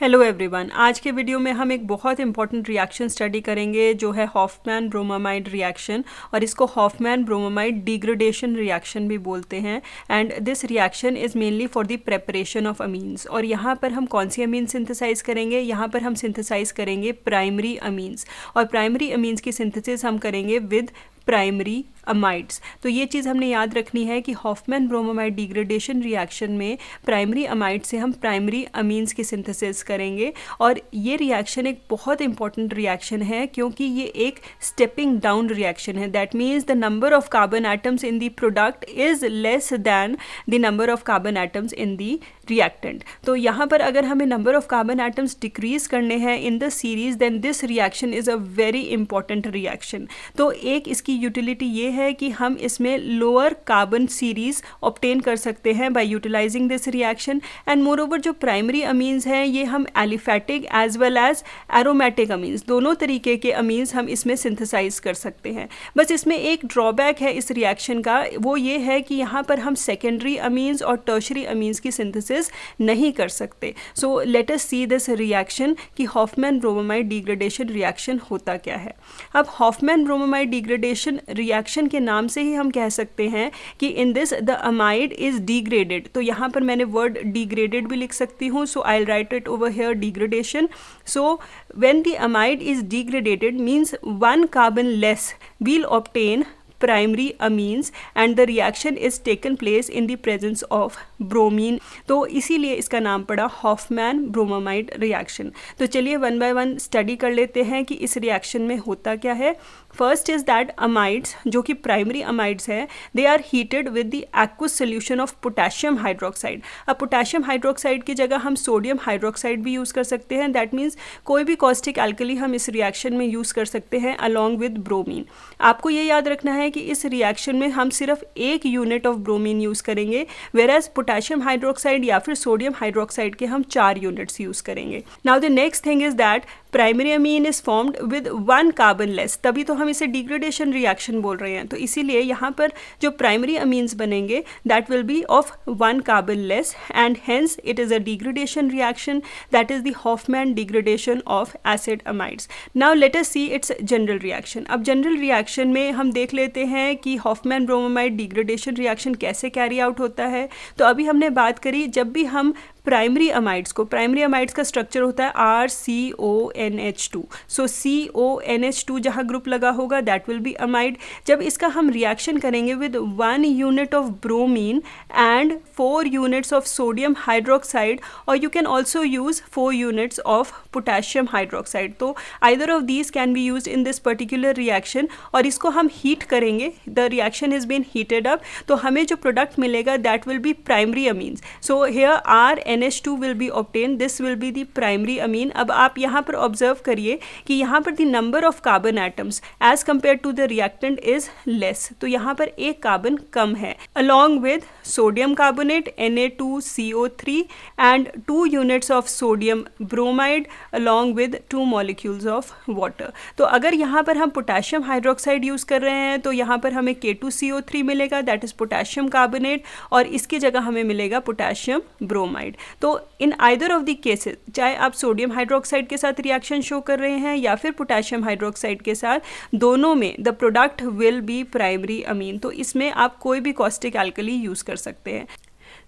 Hello everyone, आज के video में हम एक बहुत इंपॉर्टेंट रिएक्शन स्टडी करेंगे जो है हॉफमैन ब्रोमामाइड रिएक्शन, और इसको हॉफमैन ब्रोमामाइड डिग्रेडेशन रिएक्शन भी बोलते हैं। And this reaction is mainly for the preparation of amines. और यहाँ पर हम कौन सी अमीन सिंथेसाइज करेंगे? यहाँ पर हम सिंथेसाइज करेंगे प्राइमरी अमीन्स, और प्राइमरी अमीन्स की सिंथेसिस हम करेंगे विद प्राइमरी अमाइड्स। तो ये चीज़ हमने याद रखनी है कि हॉफमैन ब्रोमामाइड डिग्रेडेशन रिएक्शन में प्राइमरी अमाइड से हम प्राइमरी अमीन्स की सिंथेसिस करेंगे। और ये रिएक्शन एक बहुत इंपॉर्टेंट रिएक्शन है क्योंकि ये एक स्टेपिंग डाउन रिएक्शन है। That means the number of carbon atoms in the product is less than the number of carbon atoms in the reactant. तो यहाँ पर अगर हमें number of carbon atoms decrease करने हैं in the series, then this reaction is a very important reaction. तो एक इसकी यूटिलिटी ये है कि हम इसमें लोअर कार्बन सीरीज ऑब्टेन कर सकते हैं by utilising this reaction. And moreover जो प्राइमरी अमीन्स हैं ये हम aliphatic as well as aromatic amines, दोनों तरीके के अमीन्स हम इसमें सिंथेसाइज कर सकते हैं। बस इसमें एक ड्रॉबैक है इस रिएक्शन का, वो ये है कि यहाँ पर हम सेकेंडरी अमीन्स और टर्शरी अमीन्स की सिंथेसिस नहीं कर सकते। So let us see this reaction कि हॉफमैन ब्रोमामाइड डिग्रेडेशन रिएक्शन होता क्या है। अब हॉफमैन ब्रोमामाइड डिग्रेडेशन रिएक्शन के नाम से ही हम कह सकते हैं कि in this the amide is degraded. तो यहाँ पर मैंने वर्ड डिग्रेडेड भी लिख सकती हूँ, so I write it over here degradation. So when the amide is degraded means one carbon less we'll obtain primary amines and the reaction is taken place in the presence of bromine। तो इसीलिए इसका नाम पड़ा Hofmann bromamide reaction. तो चलिए one by one study कर लेते हैं कि इस रिएक्शन में होता क्या है। फर्स्ट इज दैट अमाइड्स, जो कि प्राइमरी अमाइड्स है, they are heated with the aqueous solution of potassium hydroxide. अब पोटेशियम हाइड्रोक्साइड की जगह हम सोडियम हाइड्रोक्साइड भी यूज़ कर सकते हैं। दैट मीन्स कोई भी कॉस्टिक एल्कली हम इस रिएक्शन में यूज़ कर सकते हैं अलॉन्ग विद ब्रोमीन। आपको ये याद रखना है कि इस रिएक्शन में हम सिर्फ एक यूनिट ऑफ ब्रोमीन यूज़ करेंगे, वेराज पोटेशियम हाइड्रोक्साइड या फिर सोडियम हाइड्रोक्साइड के हम 4 यूनिट्स यूज़ करेंगे। Now the next thing is that primary amine is formed with one carbon less, तभी तो हम इसे डिग्रेडेशन रिएक्शन बोल रहे हैं। तो इसीलिए यहाँ पर जो प्राइमरी अमीन्स बनेंगे that will be of one carbon less and hence it is a degradation reaction, that is the Hofmann degradation of acid amides. Now let us see its general reaction. अब general reaction में हम देख लेते हैं कि Hofmann bromamide degradation reaction कैसे carry out होता है। तो अभी हमने बात करी जब भी हम प्राइमरी अमाइड्स को, प्राइमरी अमाइड्स का स्ट्रक्चर होता है RCONH2। सो CONH2 जहाँ ग्रुप लगा होगा दैट विल बी अमाइड। जब इसका हम रिएक्शन करेंगे with 1 unit of bromine and 4 units of sodium hydroxide, और you can also use 4 units of potassium hydroxide. तो either of these can be use in this particular reaction, और इसको हम heat करेंगे। The reaction is been heated up, तो हमें जो product मिलेगा that will be primary amines. So here NH2 will be obtained, this will be the primary amine। अब आप यहाँ पर ऑब्जर्व करिए कि यहाँ पर the number of carbon atoms as compared to the reactant is less। तो यहाँ पर एक कार्बन कम है, along with sodium carbonate Na2CO3 and 2 units of sodium bromide along with 2 molecules of water। तो अगर यहाँ पर हम पोटेशियम हाइड्रोक्साइड यूज़ कर रहे हैं तो यहाँ पर हमें K2CO3 मिलेगा, दैट इज़ पोटेशियम कार्बोनेट, और इसकी जगह हमें मिलेगा पोटेशियम ब्रोमाइड। तो in either of the cases, चाहे आप सोडियम हाइड्रोक्साइड के साथ रिएक्शन शो कर रहे हैं या फिर पोटेशियम हाइड्रोक्साइड के साथ, दोनों में the product will be primary amine. तो इसमें आप कोई भी कॉस्टिक एल्कली यूज़ कर सकते हैं।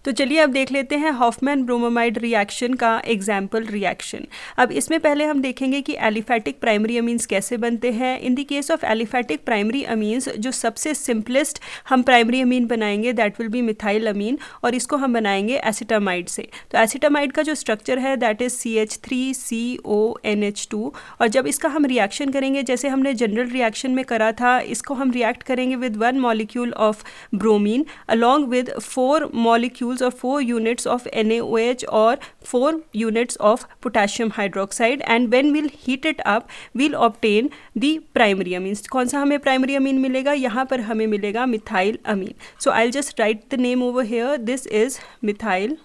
तो चलिए अब देख लेते हैं हॉफमैन ब्रोमामाइड रिएक्शन का एग्जाम्पल रिएक्शन। अब इसमें पहले हम देखेंगे कि एलिफैटिक प्राइमरी अमीन्स कैसे बनते हैं। In the case of aliphatic primary amines, जो सबसे सिंपलेस्ट हम प्राइमरी अमीन बनाएंगे दैट विल बी मिथाइल अमीन, और इसको हम बनाएंगे एसिटामाइड से। तो एसिटामाइड का जो स्ट्रक्चर है दैट इज़ CH3CONH2, और जब इसका हम रिएक्शन करेंगे जैसे हमने जनरल रिएक्शन में करा था, इसको हम रिएक्ट करेंगे with 1 molecule of bromine along with 4 molecule or 4 units of NaOH or 4 units of potassium hydroxide, and when we'll heat it up we'll obtain the primary amines। कौन सा हमें primary amine मिलेगा? यहाँ पर हमें मिलेगा methyl Amin. So I'll just write the name over here, this is methyl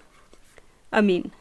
amine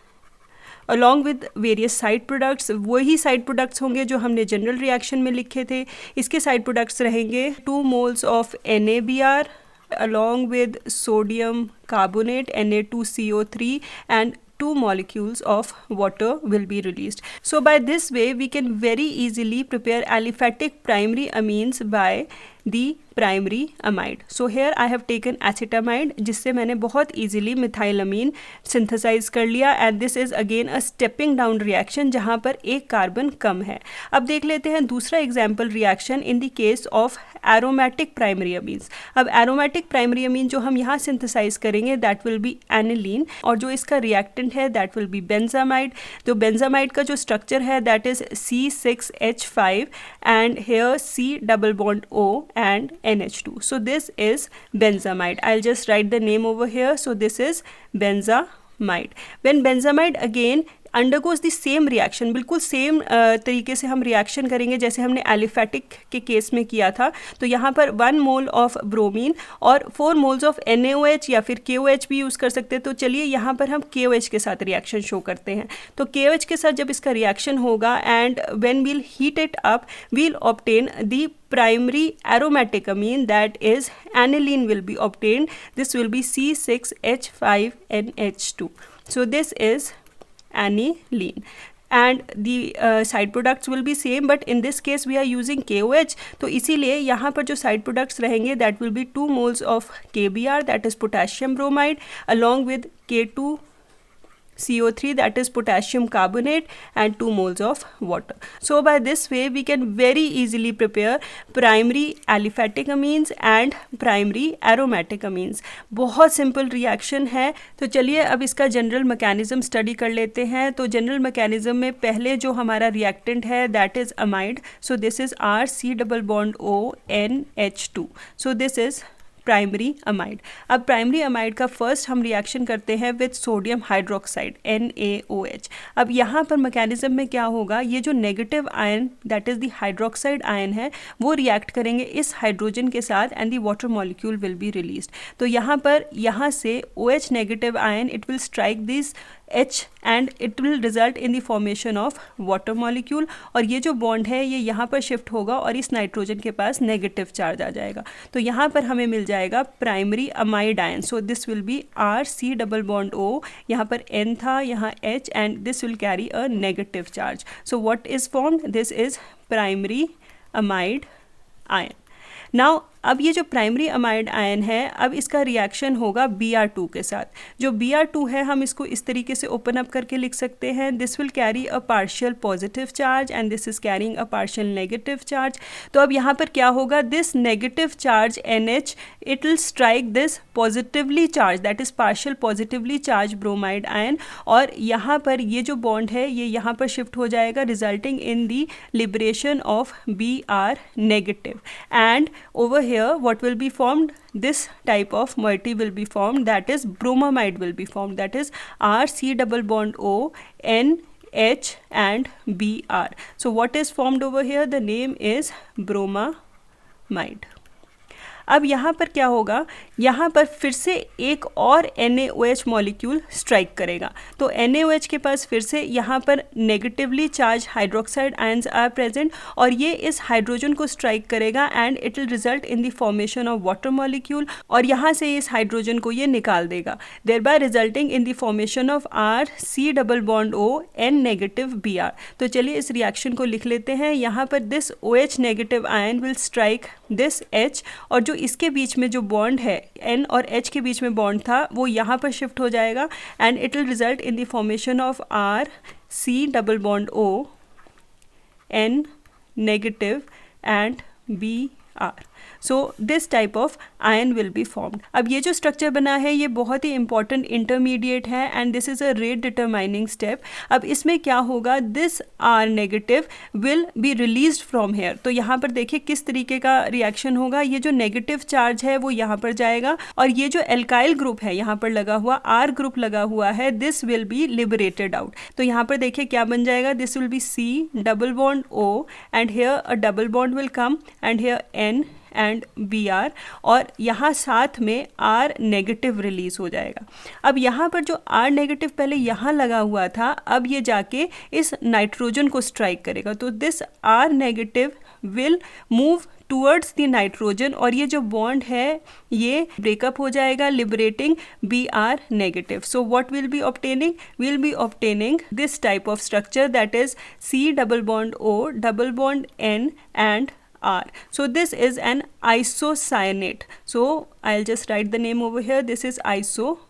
along with various side products। वही side products होंगे जो हमने जनरल रिएक्शन में लिखे थे। इसके side products रहेंगे 2 moles of NaBr along with sodium carbonate Na2CO3 and 2 molecules of water will be released. So by this way we can very easily prepare aliphatic primary amines by the primary amide. So here I have taken acetamide, जिससे मैंने बहुत easily मिथाइलमीन synthesize कर लिया, and this is again a stepping down reaction जहाँ पर एक carbon कम है. अब देख लेते हैं दूसरा example reaction in the case of aromatic primary amines. अब aromatic primary amine जो हम यहाँ synthesize करेंगे that will be aniline, और जो इसका reactant है that will be benzamide. तो benzamide का जो structure है that is C6H5 and here C double bond O and NH2. So this is benzamide. I'll just write the name over here. So this is benzamide. When benzamide again undergoes the same reaction, बिल्कुल same तरीके से हम reaction करेंगे जैसे हमने aliphatic के case में किया था. तो यहाँ पर 1 मोल ऑफ ब्रोमीन और 4 मोल्स ऑफ NaOH या फिर KOH भी यूज़ कर सकते हैं. तो चलिए यहाँ पर हम KOH के साथ रिएक्शन शो करते हैं. तो KOH के साथ जब इसका रिएक्शन होगा and when we'll heat it up we'll obtain the primary aromatic amine, that is aniline will be obtained. This will be C6H5NH2. So this is aniline, and the side products will be same, but in this case we are using KOH. तो इसीलिए यहाँ पर जो side products रहेंगे that will be 2 moles of KBr, that is potassium bromide, along with K2CO3, that is potassium carbonate, and 2 moles of water. So by this way we can very easily prepare primary aliphatic amines and primary aromatic amines. बहुत simple reaction है. तो चलिए अब इसका general mechanism study कर लेते हैं. तो general mechanism में पहले जो हमारा reactant है that is amide. So this is R C double bond O NH2. So this is primary amide. अब प्राइमरी अमाइड का फर्स्ट हम रिएक्शन करते हैं विद सोडियम हाइड्रोक्साइड NaOH. अब यहाँ पर मैकेनिज्म में क्या होगा, ये जो negative ion that is the hydroxide ion है वो रिएक्ट करेंगे इस हाइड्रोजन के साथ and the water molecule will be released. तो यहाँ से OH negative ion it will strike this H and it will result in the formation of water molecule. और ये जो बॉन्ड है ये यहाँ पर शिफ्ट होगा और इस नाइट्रोजन के पास नेगेटिव चार्ज आ जाएगा. तो यहाँ पर हमें मिल जाएगा primary amide ion. So this will B R C double bond O, यहाँ पर N था, यहाँ H, and this will carry a negative charge. So what is formed, this is primary amide ion. Now अब ये जो primary amide ion है अब इसका रिएक्शन होगा Br2 के साथ. जो Br2 है हम इसको इस तरीके से ओपन अप करके लिख सकते हैं. This will carry a partial positive charge and this is carrying a partial negative charge. तो अब यहाँ पर क्या होगा, this negative charge NH it will strike this positively charge that is partial positively charge bromide ion, और यहाँ पर ये जो बॉन्ड है ये यहाँ पर शिफ्ट हो जाएगा resulting in the liberation of Br negative. And over here what will be formed, this type of moiety will be formed, that is bromamide will be formed, that is R C double bond O N H and Br. So what is formed over here, the name is bromamide. अब यहाँ पर क्या होगा, यहाँ पर फिर से एक और NaOH मॉलिक्यूल स्ट्राइक करेगा. तो NaOH के पास फिर से यहाँ पर negatively charge hydroxide ions are present और ये इस हाइड्रोजन को स्ट्राइक करेगा and it will result in the formation of water molecule, और यहाँ से इस हाइड्रोजन को ये निकाल देगा, thereby resulting in the formation of R C double bond O N negative Br. तो चलिए इस रिएक्शन को लिख लेते हैं. यहाँ पर this OH negative ion will strike this H, और जो इसके बीच में जो बॉन्ड है N और H के बीच में बॉन्ड था वो यहाँ पर शिफ्ट हो जाएगा and it will result in the formation of R C double bond O N negative and Br. So this type of ion will be formed. अब ये जो स्ट्रक्चर बना है ये बहुत ही इंपॉर्टेंट इंटरमीडिएट है and this is a rate determining step. अब इसमें क्या होगा, this R negative will be released from here. तो यहाँ पर देखिए किस तरीके का रिएक्शन होगा, ये जो नेगेटिव चार्ज है वो यहाँ पर जाएगा और ये जो एल्काइल ग्रुप है यहाँ पर लगा हुआ R ग्रुप लगा हुआ है, this will be liberated out. तो यहाँ पर देखिए क्या बन जाएगा, this will be C double bond O and here a double bond will come and here N and Br, और यहाँ साथ में R नेगेटिव रिलीज हो जाएगा. अब यहाँ पर जो R नेगेटिव पहले यहाँ लगा हुआ था अब ये जाके इस नाइट्रोजन को स्ट्राइक करेगा. तो this R negative will move towards the nitrogen और ये जो बॉन्ड है ये ब्रेकअप हो जाएगा, liberating Br negative. So what will be obtaining? Will be obtaining this type of structure that is C double bond O double bond N and R. So this is an isocyanate. So I'll just write the name over here. This is isocyanate.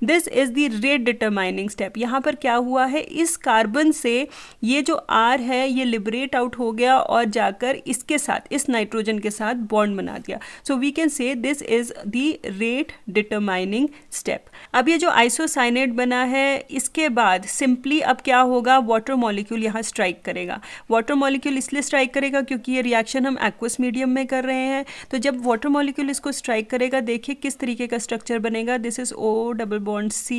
This is the rate determining step. यहाँ पर क्या हुआ है, इस carbon से ये जो R है ये लिबरेट आउट हो गया और जाकर इसके साथ, इस नाइट्रोजन के साथ बॉन्ड बना दिया. So we can say this is the rate determining step. अब ये जो आइसोसाइनेट बना है इसके बाद सिंपली अब क्या होगा, वाटर मॉलिक्यूल यहाँ स्ट्राइक करेगा. वाटर मॉलिक्यूल इसलिए स्ट्राइक करेगा क्योंकि ये रिएक्शन हम एक्वस मीडियम में कर रहे हैं. तो जब वाटर मॉलिक्यूल इसको स्ट्राइक करेगा, देखिए किस तरीके का स्ट्रक्चर बनेगा. This is O double bond C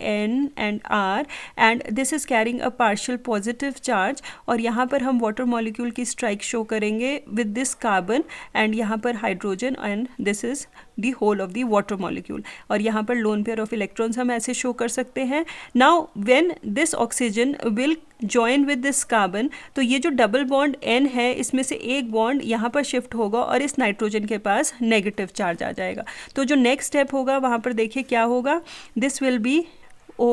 N and R and this is carrying a partial positive charge. और यहाँ पर हम वाटर मॉलिक्यूल की स्ट्राइक शो करेंगे with this carbon and यहाँ पर hydrogen and this is the whole of the water molecule. और यहाँ पर lone pair of electrons हम ऐसे शो कर सकते हैं. Now when this oxygen will join with this carbon, तो ये जो डबल बॉन्ड N है इसमें से एक बॉन्ड यहाँ पर शिफ्ट होगा और इस नाइट्रोजन के पास नेगेटिव चार्ज आ जाएगा. तो जो नेक्स्ट स्टेप होगा वहाँ पर देखिए क्या होगा. This will be O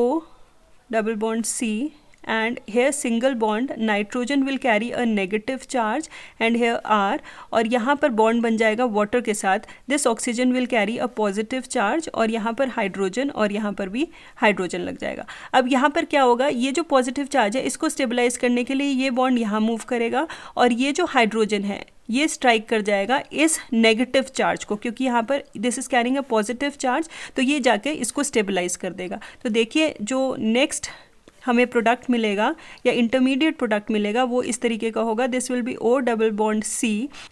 double bond C and here single bond nitrogen will carry a negative charge and here R और यहाँ पर बॉन्ड बन जाएगा वाटर के साथ. this oxygen will carry a positive charge और यहाँ पर हाइड्रोजन और यहाँ पर भी हाइड्रोजन लग जाएगा. अब यहाँ पर क्या होगा, ये जो पॉजिटिव चार्ज है इसको स्टेबलाइज करने के लिए ये बॉन्ड यहाँ मूव करेगा और ये जो हाइड्रोजन है ये स्ट्राइक कर जाएगा इस नेगेटिव चार्ज को, क्योंकि यहाँ पर this is carrying a positive charge, तो ये जाके इसको स्टेबलाइज कर देगा. तो देखिए जो नेक्स्ट हमें प्रोडक्ट मिलेगा या इंटरमीडिएट प्रोडक्ट मिलेगा वो इस तरीके का होगा. This will be O double bond C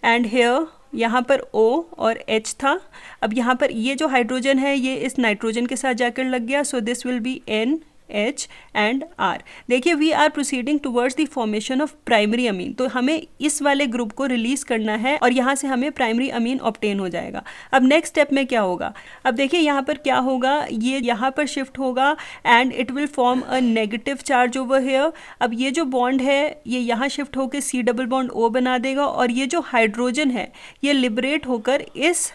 and here यहाँ पर O और H था. अब यहाँ पर ये जो हाइड्रोजन है ये इस नाइट्रोजन के साथ जाकर लग गया. So this will be N H and R. देखिए we are proceeding towards the formation of primary amine. तो हमें इस वाले ग्रुप को रिलीज करना है और यहाँ से हमें प्राइमरी अमीन ऑब्टेन हो जाएगा. अब नेक्स्ट स्टेप में क्या होगा, अब देखिए यहाँ पर क्या होगा, ये यहाँ पर शिफ्ट होगा and it will form a negative charge over here. अब ये जो बॉन्ड है ये यहाँ शिफ्ट होकर C डबल बॉन्ड O बना देगा और ये जो हाइड्रोजन है ये लिबरेट होकर इस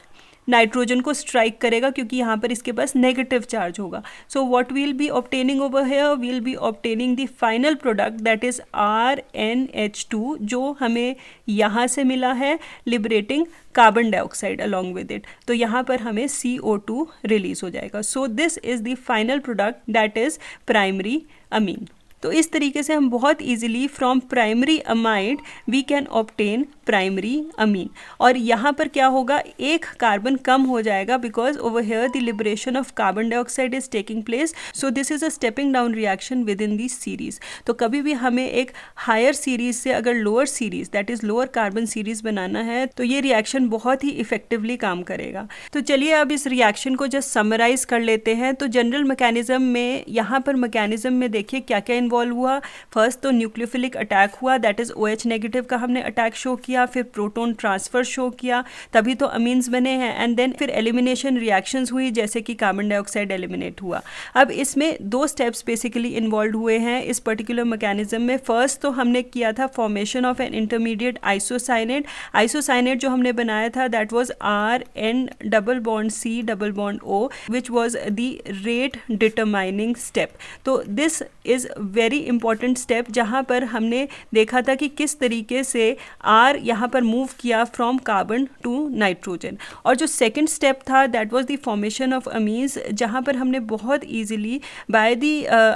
नाइट्रोजन को स्ट्राइक करेगा क्योंकि यहाँ पर इसके पास नेगेटिव चार्ज होगा. So what will be obtaining over here, will be obtaining the final product that is RnH2 जो हमें यहाँ से मिला है liberating carbon dioxide along with it. तो यहाँ पर हमें CO2 रिलीज हो जाएगा. So this is the final product that is primary amine. तो इस तरीके से हम बहुत easily from primary amide we can obtain primary amine. और यहाँ पर क्या होगा, एक कार्बन कम हो जाएगा because over here the liberation of carbon dioxide is taking place. So this is a stepping down reaction within this series. तो कभी भी हमें एक हायर सीरीज से अगर lower series that is lower carbon series बनाना है तो ये रिएक्शन बहुत ही इफेक्टिवली काम करेगा. तो चलिए अब इस रिएक्शन को जस्ट समराइज कर लेते हैं. तो जनरल मैकेनिज्म में यहाँ पर मैकेनिज्म में देखिए क्या क्या इन्वॉल्व हुआ. फर्स्ट तो न्यूक्लियोफिलिक अटैक हुआ, दैट इज OH नेगेटिव का हमने अटैक शो किया, फिर प्रोटॉन ट्रांसफर शो किया, तभी तो अमीन्स बने हैं. एंड देन फिर एलिमिनेशन रिएक्शंस हुई जैसे कि कार्बन डाइऑक्साइड एलिमिनेट हुआ. अब इसमें दो स्टेप्स बेसिकली इन्वॉल्व हुए हैं इस पर्टिकुलर मैकेनिज्म में. फर्स्ट तो हमने किया था formation of an intermediate isocyanate. Isocyanate जो हमने बनाया था that was RN double bond C double bond O which was the rate determining step. तो this is very important step जहाँ पर हमने देखा था कि किस तरीके से R यहाँ पर मूव किया फ्रॉम कार्बन टू नाइट्रोजन. और जो सेकंड स्टेप था that was the formation of amines जहाँ पर हमने बहुत easily by the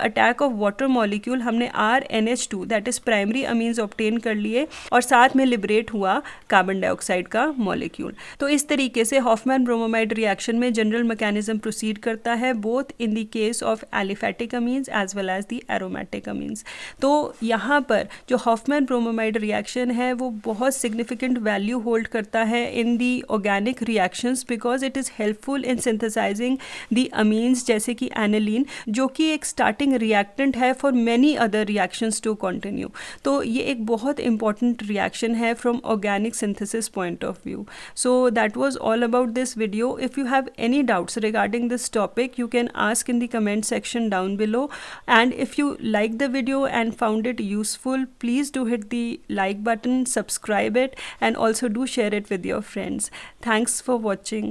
attack of water molecule हमने RNH2 that is primary amines obtain कर लिए और साथ में लिबरेट हुआ कार्बन डाइऑक्साइड का मॉलिक्यूल. तो इस तरीके से हॉफमैन ब्रोमोमाइड रिएक्शन में जनरल मैकेनिज्म प्रोसीड करता है both in the case of aliphatic amines as well as the aromatic amines. तो यहाँ पर जो हॉफमैन ब्रोमोमाइड रिएक्शन है वो बहुत सिग्निफिकेंट वैल्यू होल्ड करता है in the organic reactions because it is helpful in synthesizing the amines जैसे कि एनिलीन जो कि एक स्टार्टिंग रिएक्टेंट है for many other reactions to continue. तो ये एक बहुत इंपॉर्टेंट रिएक्शन है from organic synthesis point of view. So that was all about this video. If you have any doubts regarding this topic you can ask in the comment section down below, and if you like liked the video and found it useful, please do hit the like button, subscribe it, and also do share it with your friends. Thanks for watching.